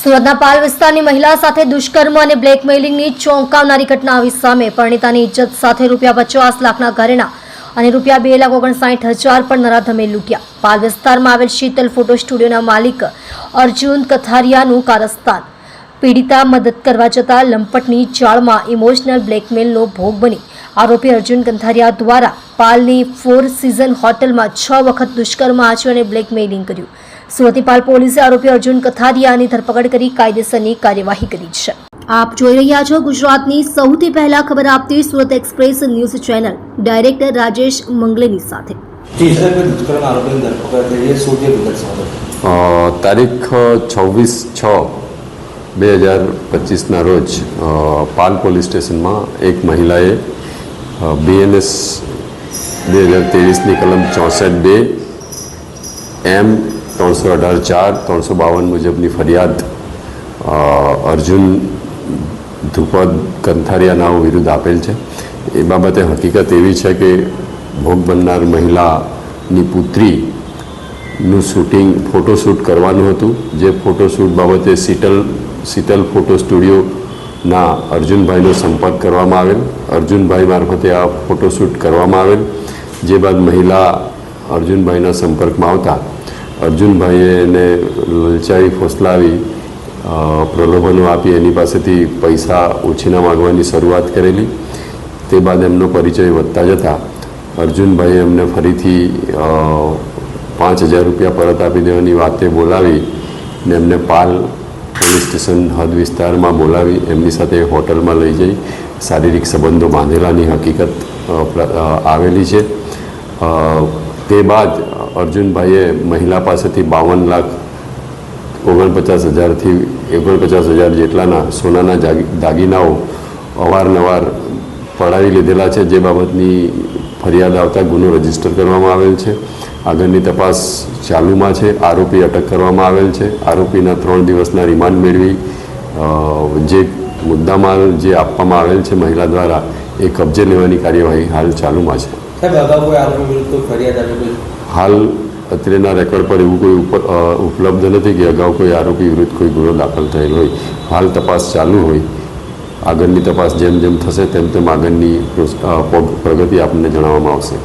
સુરતના પાલ વિસ્તારની મહિલા સાથે દુષ્કર્મ અને બ્લેકમેલિંગની ચોંકાવનારી ઘટના આવી સામે. પરિણીતાની ઇજ્જત સાથે ₹50 લાખના ઘરેણા અને ₹2,59,000 પણ નરાધમે લૂંટ્યા. પાલ વિસ્તારમાં આવેલ શીતલ ફોટો સ્ટુડિયોના માલિક અર્જુન કથારિયાનું કારસ્તાન. પીડિતા મદદ કરવા જતા લંપટની જાળમાં ઇમોશનલ બ્લેકમેલનો ભોગ બની આરોપી અર્જુન કંથારિયા દ્વારા પાલની 4 સીઝન હોટલમાં 6 વખત દુષ્કર્મ આચર્યું અને બ્લેકમેલિંગ કર્યું. સુરતની પાલ પોલીસે આરોપી અર્જુન કથારિયાની ધરપકડ કરી કાયદેસરની કાર્યવાહી કરી છે. આપ જોઈ રહ્યા છો ગુજરાતની સૌથી પહેલા ખબર આપતી Surat express news channel. Director Rajesh Manglani સાથે. તારીખ 26/6/2025ના રોજ પાલ પોલીસ સ્ટેશનમાં એક મહિલાએ BNS 2023ની કલમ 64(2) M 318(4) 352 મુજબની ફરિયાદ અર્જુન ધ્રુપદ કંથારિયા નાઓ વિરુદ્ધ આપેલ છે. એ બાબતે હકીકત એવી છે કે ભોગ બનનાર મહિલાની પુત્રીનું ફોટોશૂટ કરવાનું હતું. જે ફોટોશૂટ બાબતે શીતલ ફોટો સ્ટુડિયોના અર્જુનભાઈનો સંપર્ક કરવામાં આવેલ. અર્જુનભાઈ મારફતે આ ફોટોશૂટ કરવામાં આવેલ. જે બાદ મહિલા અર્જુનભાઈના સંપર્કમાં આવતા અર્જુનભાઈએ એને લલચાવી ફોસલાવી પ્રલોભનો આપી એની પાસેથી પૈસા ઉછીના માગવાની શરૂઆત કરેલી. તે બાદ એમનો પરિચય વધતા જતાં અર્જુનભાઈએ એમને ફરીથી ₹5000 પરત આપી દેવાની વાતે બોલાવી ને એમને પાલ પોલીસ સ્ટેશન હદ વિસ્તારમાં બોલાવી એમની સાથે હોટલમાં લઈ જઈ શારીરિક સંબંધો બાંધેલાની હકીકત આવેલી છે. તે બાદ અર્જુનભાઈએ મહિલા પાસેથી ₹52,49,000થી 49,000 જેટલાના સોનાના દાગીનાઓ અવારનવાર પડાવી લીધેલા છે. જે બાબતની ફરિયાદ આવતા ગુનો રજીસ્ટર કરવામાં આવેલ છે. આગળની તપાસ ચાલુમાં છે. આરોપી અટક કરવામાં આવેલ છે. આરોપીના 3 દિવસના રિમાન્ડ મેળવી જે મુદ્દામાલ જે આપવામાં આવેલ છે મહિલા દ્વારા એ કબજે લેવાની કાર્યવાહી હાલ ચાલુમાં છે. હાલ અત્રેના રેકોર્ડ પર એવું કોઈ ઉપલબ્ધ નથી કે અગાઉ કોઈ આરોપી વિરુદ્ધ કોઈ ગુનો દાખલ થયેલ હોય. હાલ તપાસ ચાલુ હોય. આગળની તપાસ જેમ જેમ થશે તેમ તેમ આગળની પ્રગતિ આપણને જણાવવામાં આવશે.